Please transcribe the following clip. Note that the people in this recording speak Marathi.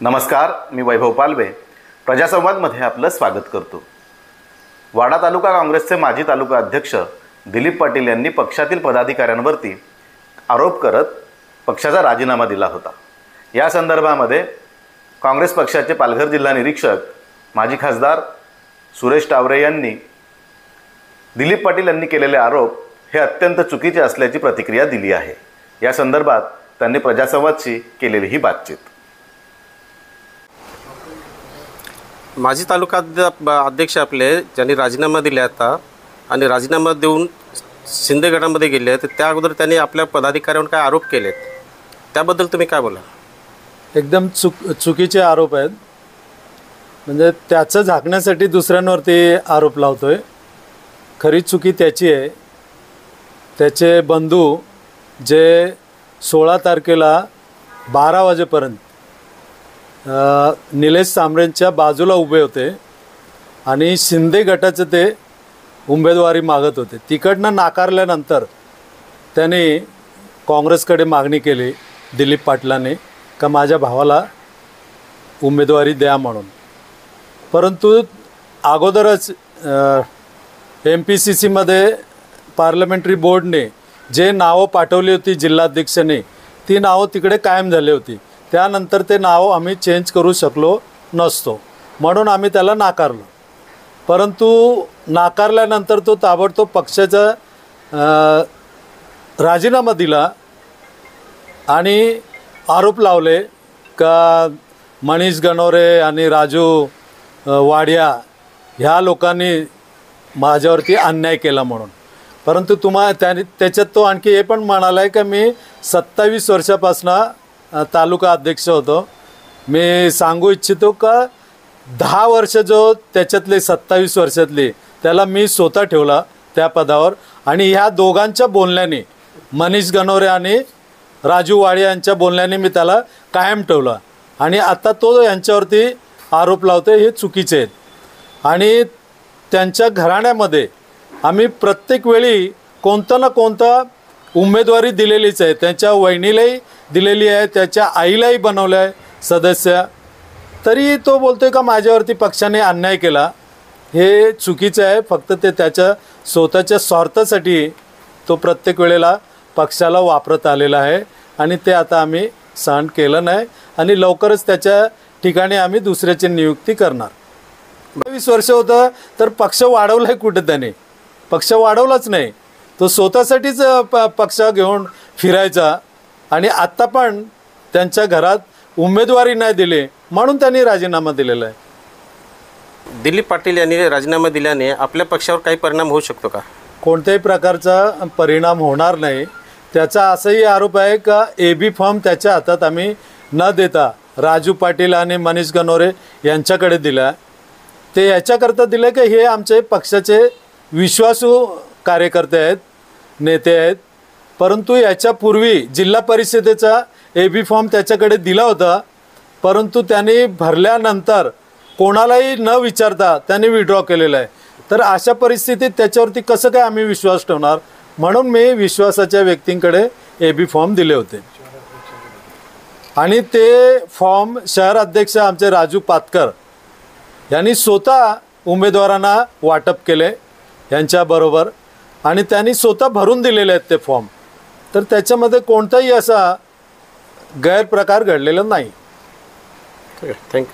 नमस्कार, मी वैभव पालवे प्रजासंवादमध्ये आपलं स्वागत करतो। वाडा तालुका काँग्रेसचे माजी तालुका अध्यक्ष दिलीप पाटील यांनी पक्षातील पदाधिकाऱ्यांवरती आरोप करत पक्षाचा राजीनामा दिला होता। या संदर्भामध्ये काँग्रेस पक्षाचे पालघर जिल्हा निरीक्षक माजी खासदार सुरेश टावरे यांनी दिलीप पाटील यांनी केलेले आरोप हे अत्यंत चुकीचे असल्याची प्रतिक्रिया दिली आहे। या संदर्भात त्यांनी प्रजासंवादशी केलेली ही बातचीत। माजी तालुका अध्यक्ष आपले ज्यांनी राजीनामा दिला आता आणि राजीनामा देऊन शिंदे गटामध्ये गेले, तर त्या अगोदर त्यांनी आपल्या पदाधिकाऱ्यांवर काय आरोप केलेत, त्याबद्दल तुम्ही काय बोला? एकदम चुकीचे आरोप आहेत। म्हणजे त्याचं झाकण्यासाठी दुसऱ्यांवरती आरोप लावतोय। खरी चुकी त्याची आहे। त्याचे बंधू जे 16 तारखेला 12 वाजेपर्यंत निलेश सांबरेंच्या बाजूला उभे होते आणि शिंदे गटाचे ते उमेदवारी मागत होते। तिकडनं नाकारल्यानंतर त्यांनी काँग्रेसकडे मागणी केली दिलीप पाटलांनी का माझ्या भावाला उमेदवारी द्या म्हणून। परंतु अगोदरच MPCCमध्ये पार्लमेंटरी बोर्डने जे नावं पाठवली होती जिल्हाध्यक्षांनी, ती नावं तिकडे कायम झाली होती। त्यानंतर ते नाव आम्ही चेंज करू शकलो नसतो, म्हणून आम्ही त्याला नाकारलो। परंतु नाकारल्यानंतर तो ताबडतोब पक्षाचा राजीनामा दिला आणि आरोप लावले का मनीष गणोरे आणि राजू वाडिया ह्या लोकांनी माझ्यावरती अन्याय केला म्हणून। परंतु त्याच्यात तो आणखी हे पण म्हणाला आहे का मी 27 वर्षापासून तालुका अध्यक्ष होतो। मी सांगू इच्छितो का 10 वर्ष जो त्याच्यातले 27 वर्षातली त्याला मी स्वतः ठेवला त्या पदावर, आणि ह्या दोघांच्या बोलण्याने मनीष गणोरे आणि राजू वाडिया यांच्या बोलण्याने मी त्याला कायम ठेवला, आणि आता तो यांच्यावरती आरोप लावतो हे चुकीचे आहेत। आणि त्यांच्या घराण्यामध्ये आम्ही प्रत्येक वेळी कोणता ना कोणता उमेदवारी दिलेलीच आहे। त्यांच्या वहिनीलाही दिलेली आहे, त्याच्या आईलाही बनवलं आहे सदस्य, तरी तो बोलतोय का माझ्यावरती पक्षाने अन्याय केला। हे चुकीचं आहे। फक्त ते त्याच्या स्वतःच्या स्वार्थासाठी तो प्रत्येक वेळेला पक्षाला वापरत आलेला आहे, आणि ते आता आम्ही सहन केलं नाही, आणि लवकरच त्याच्या ठिकाणी आम्ही दुसऱ्याची नियुक्ती करणार। 22 वर्ष होतं तर पक्ष वाढवला आहे कुठे? त्याने पक्ष वाढवलाच नाही। तो स्वतःसाठीच पक्ष घेऊन फिरायचा, आणि आत्ता पण त्यांच्या घरात उमेदवारी नाही दिली म्हणून त्यांनी राजीनामा दिलेला आहे। दिलीप पाटील यांनी राजीनामा दिल्याने आपल्या पक्षावर काही परिणाम होऊ शकतो का? कोणत्याही प्रकारचा परिणाम होणार नाही। त्याचा असाही आरोप आहे का AB फॉर्म त्याच्या हातात आम्ही न देता राजू पाटील आणि मनीष गणोरे यांच्याकडे दिला। ते याच्याकरता दिलं की हे आमचे पक्षाचे विश्वासू कार्यकर्ते आहेत, नेते आहेत। परंतु याच्यापूर्वी जिल्हा परिषदेचा AB फॉर्म त्याच्याकडे दिला होता, परंतु त्यांनी भरल्यानंतर कोणालाही न विचारता त्यांनी विड्रॉ केलेला आहे। तर अशा परिस्थितीत त्याच्यावरती कसं काय आम्ही विश्वास ठेवणार? म्हणून मी विश्वासाच्या व्यक्तींकडे AB फॉर्म दिले होते, आणि ते फॉर्म शहर अध्यक्ष आमचे राजू पातकर यांनी स्वतः उमेदवारांना वाटप केले यांच्याबरोबर, आणि त्यांनी स्वतः भरून दिलेले आहेत ते फॉर्म। तर त्याच्यामध्ये कोणताही असा गैरप्रकार घडलेला नाही। थँक्यू।